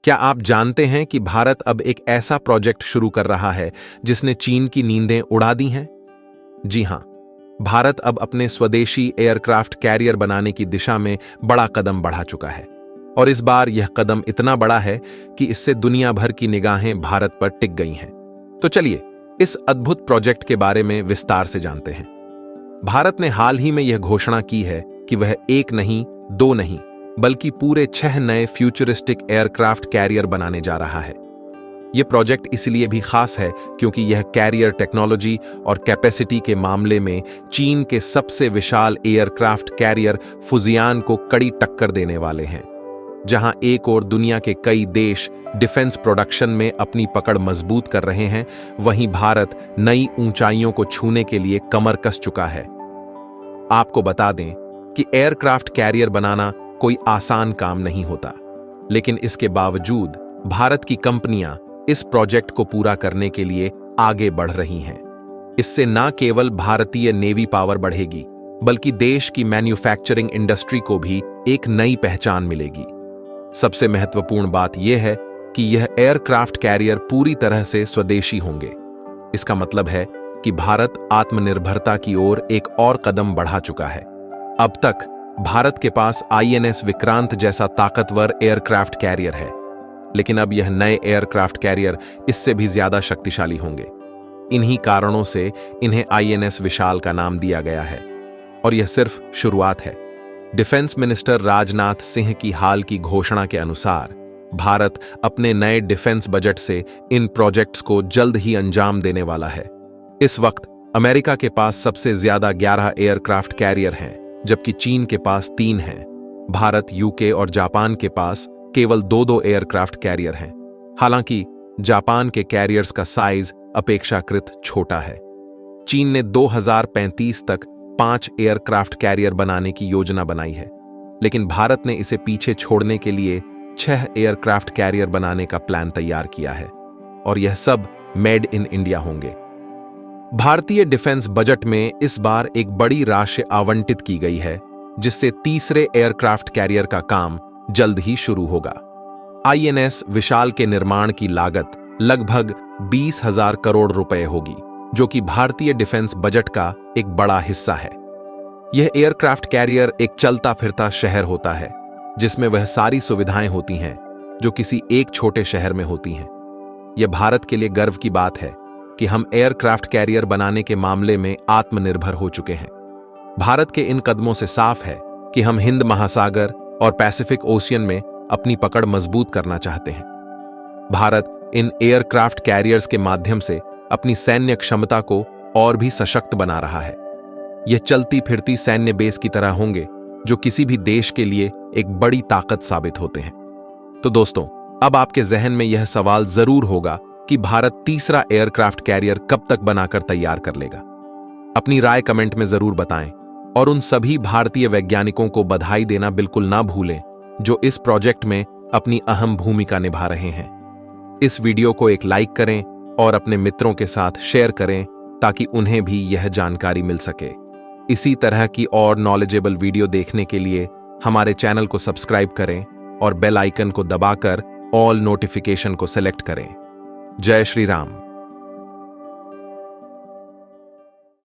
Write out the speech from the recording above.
क्या आप जानते हैं कि भारत अब एक ऐसा प्रोजेक्ट शुरू कर रहा है जिसने चीन की नींदें उड़ा दी हैं? जी हां, भारत अब अपने स्वदेशी एयरक्राफ्ट कैरियर बनाने की दिशा में बड़ा कदम बढ़ा चुका है। और इस बार यह कदम इतना बड़ा है कि इससे दुनिया भर की निगाहें भारत पर टिक गई हैं। तो चलिए इस अद्भुत प्रोजेक्ट के बारे में विस्तार से जानते हैं। भारत ने हाल ही में यह घोषणा की है कि वह एक नहीं, दो नहीं, बल्कि पूरे 6 नए फ्यूचरिस्टिक एयरक्राफ्ट कैरियर बनाने जा रहा है। यह प्रोजेक्ट इसलिए भी खास है क्योंकि यह कैरियर टेक्नोलॉजी और कैपेसिटी के मामले में चीन के सबसे विशाल एयरक्राफ्ट कैरियर फुजियान को कड़ी टक्कर देने वाले हैं। जहां एक और दुनिया के कई देश डिफेंस प्रोडक्शन में अपनी पकड़ मजबूत कर रहे हैं, वहीं भारत नई ऊंचाइयों को छूने के लिए कमर कस चुका है। आपको बता दें कि एयरक्राफ्ट कैरियर बनाना कोई आसान काम नहीं होता, लेकिन इसके बावजूद भारत की कंपनियां इस प्रोजेक्ट को पूरा करने के लिए आगे बढ़ रही हैं। इससे न केवल भारतीय नेवी पावर बढ़ेगी, बल्कि देश की मैन्युफैक्चरिंग इंडस्ट्री को भी एक नई पहचान मिलेगी। सबसे महत्वपूर्ण बात यह है कि यह एयरक्राफ्ट कैरियर पूरी तरह से स्वदेशी होंगे। इसका मतलब है कि भारत आत्मनिर्भरता की ओर एक और कदम बढ़ा चुका है। अब तक भारत के पास INS विक्रांत जैसा ताकतवर एयरक्राफ्ट कैरियर है, लेकिन अब यह नए एयरक्राफ्ट कैरियर इससे भी ज्यादा शक्तिशाली होंगे। इन्हीं कारणों से इन्हें INS विशाल का नाम दिया गया है। और यह सिर्फ शुरुआत है। डिफेंस मिनिस्टर राजनाथ सिंह की हाल की घोषणा के अनुसार भारत अपने नए डिफेंस बजट से इन प्रोजेक्ट्स को जल्द ही अंजाम देने वाला है। इस वक्त अमेरिका के पास सबसे ज्यादा 11 एयरक्राफ्ट कैरियर हैं, जबकि चीन के पास 3 हैं। भारत, UK और जापान के पास केवल 2-2 एयरक्राफ्ट कैरियर हैं। हालांकि जापान के कैरियर्स का साइज अपेक्षाकृत छोटा है। चीन ने 2035 तक 5 एयरक्राफ्ट कैरियर बनाने की योजना बनाई है, लेकिन भारत ने इसे पीछे छोड़ने के लिए 6 एयरक्राफ्ट कैरियर बनाने का प्लान तैयार किया है। और यह सब मेड इन इंडिया होंगे। भारतीय डिफेंस बजट में इस बार एक बड़ी राशि आवंटित की गई है, जिससे तीसरे एयरक्राफ्ट कैरियर का काम जल्द ही शुरू होगा। INS विशाल के निर्माण की लागत लगभग 20,000 करोड़ रुपए होगी, जो कि भारतीय डिफेंस बजट का एक बड़ा हिस्सा है। यह एयरक्राफ्ट कैरियर एक चलता फिरता शहर होता है, जिसमें वह सारी सुविधाएं होती हैं जो किसी एक छोटे शहर में होती हैं। यह भारत के लिए गर्व की बात है कि हम एयरक्राफ्ट कैरियर बनाने के मामले में आत्मनिर्भर हो चुके हैं। भारत के इन कदमों से साफ है कि हम हिंद महासागर और पैसिफिक ओशियन में अपनी पकड़ मजबूत करना चाहते हैं। भारत इन एयरक्राफ्ट कैरियर्स के माध्यम से अपनी सैन्य क्षमता को और भी सशक्त बना रहा है। यह चलती फिरती सैन्य बेस की तरह होंगे, जो किसी भी देश के लिए एक बड़ी ताकत साबित होते हैं। तो दोस्तों, अब आपके जहन में यह सवाल जरूर होगा कि भारत तीसरा एयरक्राफ्ट कैरियर कब तक बनाकर तैयार कर लेगा। अपनी राय कमेंट में जरूर बताएं और उन सभी भारतीय वैज्ञानिकों को बधाई देना बिल्कुल ना भूलें जो इस प्रोजेक्ट में अपनी अहम भूमिका निभा रहे हैं। इस वीडियो को एक लाइक करें और अपने मित्रों के साथ शेयर करें ताकि उन्हें भी यह जानकारी मिल सके। इसी तरह की और नॉलेजेबल वीडियो देखने के लिए हमारे चैनल को सब्सक्राइब करें और बेल आइकन को दबाकर ऑल नोटिफिकेशन को सेलेक्ट करें। जय श्री राम।